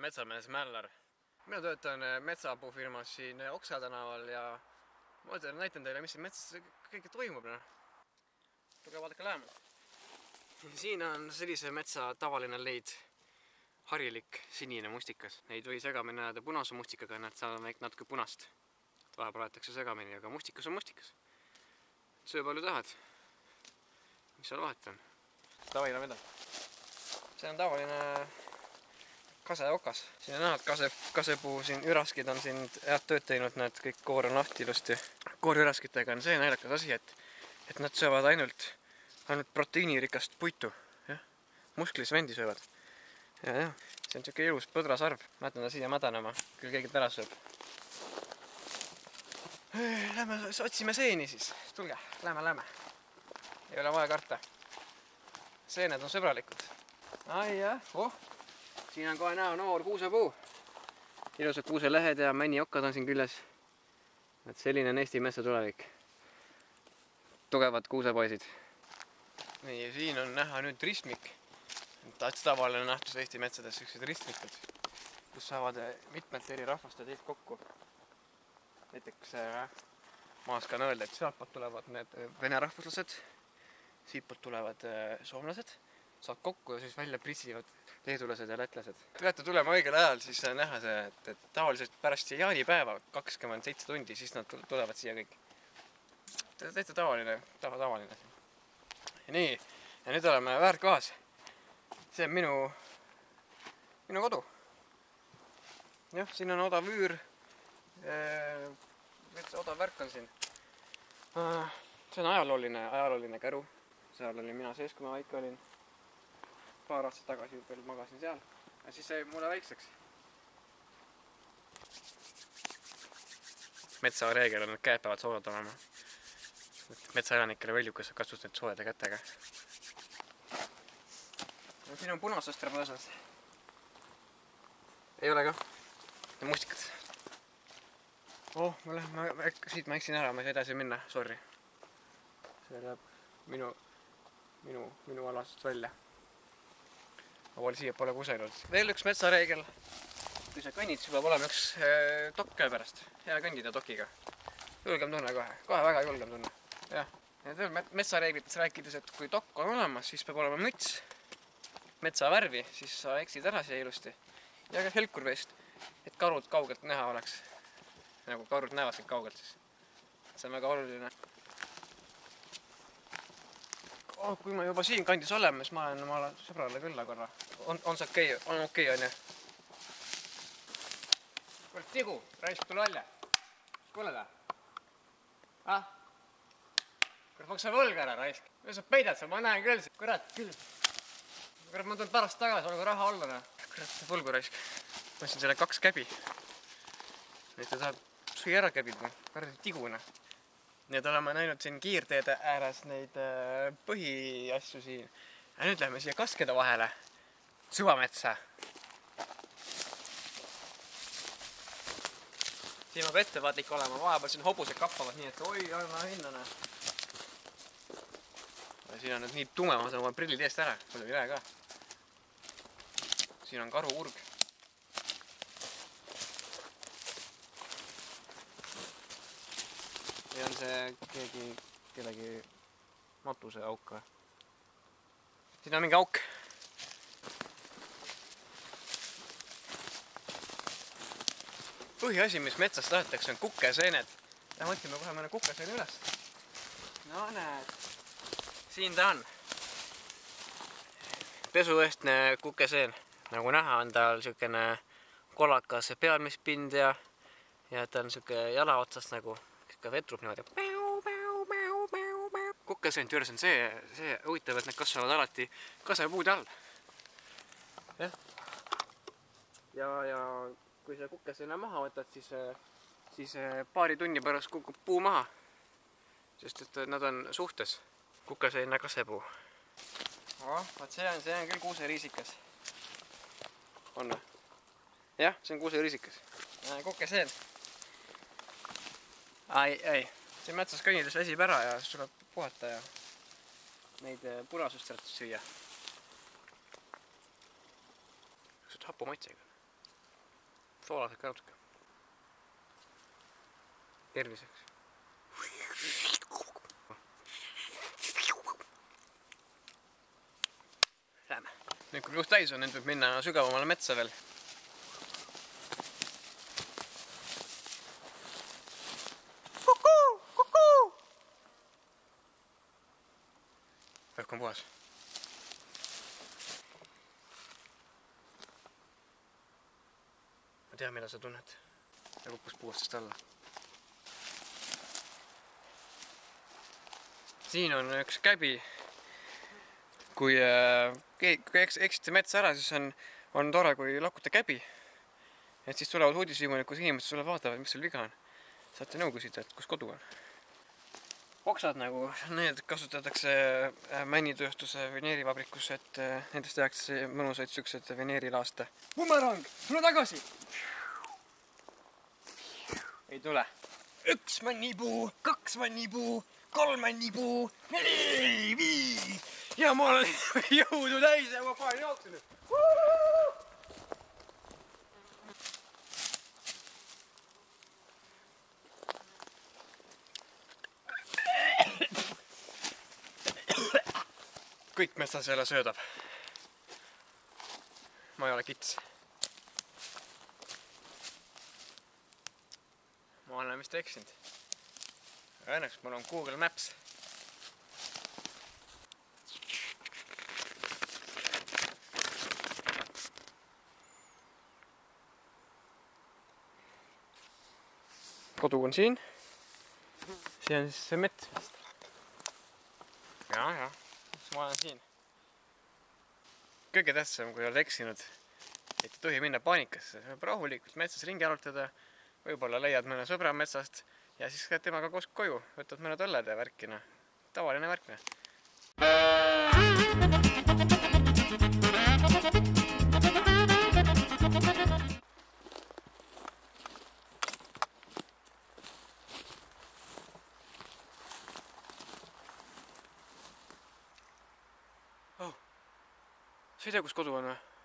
metsamees Mällar. Mina töötan metsaapufirmas siin Oksa tänaval ja ma näitan teile, mis siin metsas kõike toimub. Tulge vaadake lähemalt. Siin on sellise metsa tavaline leid. Harilik sinine mustikas. Neid või segamini näeda punase mustikaga, nad saavad natuke punast. Vahepeal aetakse segamini, aga mustikas on mustikas. Söö palju tahad. Mis seal vahet on? Tavaline mida? See on tavaline kaseokas. Siin on näha, et kasepuu siin üraskid on siin head tööd teinud, need kõik koor on lahti ilusti. Koorüraskitega on see naljakas asi, et nad söövad ainult proteiinirikast puitu. Musklisvendi söövad. Ja, see on siuke ilus põdrasarv. Ma jätan ta siia mädanema, küll keegi ära sööb. Lähme otsime seeni siis. Tulge, lähme. Ei ole vaja karta. Seened on sõbralikud. Ai jah, siin on kohe näha noor kuusepuu. Ilusad kuuselehed ja männiokkad on siin küljes. Et selline on Eesti metsa tulevik. Tugevad kuusepoisid. Nii, siin on näha nüüd ristmik. Tavaline nähtus Eesti metsades sellised ristmikud, kus saavad mitmed eri rahvaste teid kokku. Näiteks ma oskan öelda, et sealtpoolt tulevad need vene rahvuslased, siitpoolt tulevad soomlased, saavad kokku ja siis välja pritsivad leedulased ja lätlased. Peate tulema õigel ajal, siis näha see, et tavaliselt pärast jaanipäeva 27 tundi, siis nad tulevad siia kõik. Täitsa tavaline. Nii, ja nüüd oleme väärtkohas. See on minu kodu. Jah, siin on odav üür. Odav värk on siin. See on ajalooline käru. Seal olin mina sees, kui ma väike olin. Paar aastat tagasi veel magasin seal. Ja siis sai mulle väikseks. Metsareegel on, et käed peavad soojad olema. Metsaelanikele võljukas kastus need soojade kätega. Siin on punasõstra põõsas. Ei ole ka? Mustikad. Siit ma eksin ära, ma ei saa edasi minna, sorry. See läheb minu alasest välja. Ma siia pole kusagil. Veel üks metsareegel. Kui sa kõnnid, siis peab olema üks tokk käe pärast. Hea kõndida tokiga. Julgem tunne kohe. Kohe väga julgem tunne. Jah. Metsareeglites rääkides, et kui tokk on olemas, siis peab olema müts. Metsa värvi, siis sa eksid ära siia ilusti. Ja ka helkurveest, et karud kaugelt näha oleks. Nagu karud näevad kõik kaugelt siis. See on väga oluline. Kui ma juba siin kandis oleme, siis ma olen oma sõbrale külla korra. On see okei? On okei, on ju? Kuule, tigu, raisk tule välja. Kuule ta? Kuule, maksa võlga ära, raisk. Või sa peidad seal, ma näen küll. Kurat, küll. Kurat, ma tulen pärast tagasi, olgu raha olla. Kurat, võlgu raisk. Ma võtsin selle 2 käbi. Nüüd ta tahab sui ära käbida. Kurat, tiguna. Nii et oleme näinud siin kiirteede ääres neid põhiasju siin. Ja nüüd lähme siia kaskede vahele. Süvametsa. Siin peab ettevaatlik olema. Vahepeal siin hobused kappavad nii, et oi, anna hinnane. Siin on nüüd nii tume, ma saan oma prillid eest ära, muidugi ei lähe ka. Siin on karuurg. Ja on see kellegi matuse auk. Siin on mingi auk. Põhiasi, mis metsas tahetakse, on kukeseened. Ja mõtleme kohe mõne kukeseene üles. No näed. Siin ta on. Pesueestne kukeseen. Nagu näha on tal siukene kollakas pealmispind ja ta on siuke jala otsast nagu vetrub niimoodi. Kukeseent juures on see huvitav, et need kasvavad alati kasepuude all. Ja kui sa kukeseene maha võtad, siis paari tunni pärast kukub puu maha. Sest et nad on suhtes. Kukeseene kasepuu. Vaat see on küll kuuseriisikas. On või? Jah, see on kuuseriisikas. Kukeseen. Ai. Siin metsas kõnnides väsib ära ja siis tuleb puhata ja neid punasüstrat süüa. Hapu maitsega. soolased ka natuke. Terviseks. Lähme. Nüüd kui kõht täis on, nüüd võib minna sügavamale metsa veel. Õhk on puhas. Ma tean, mida sa tunned. Ta kukkus puustest alla. Siin on üks käbi. Kui eksite metsa ära, siis on tore, kui lakute käbi. Et siis tulevad uudisviimanikud inimesed sulle vaatavad, mis sul viga on. Saate nõu küsida, et kus kodu on. Oksad nagu, need kasutatakse männitööstuse veneerivabrikus, et nendest tehakse mõnusaid siuksed veneerilaaste. Bumerang! Tule tagasi! Ei tule. 1 männipuu, 2 männipuu, 3 männipuu, 4, 5. Ja ma olen jõudu täis ja ma panen jooksu nüüd. Kõik metsas jälle söödab. Ma ei ole kits. Ma olen vist eksinud. Õnneks mul on Google Maps. Kodu on siin. See on siis see mets vist. Ja. Ma olen siin. Kõige tähtsam, kui oled eksinud, et ei tohi minna paanikasse. Saab rahulikult metsas ringi arutada, võib-olla leiad mõne sõbra metsast ja siis käid temaga koos koju, võtad mõned õlled ja värkina. Tavaline värkne. Sa ei tea, kus kodu on või?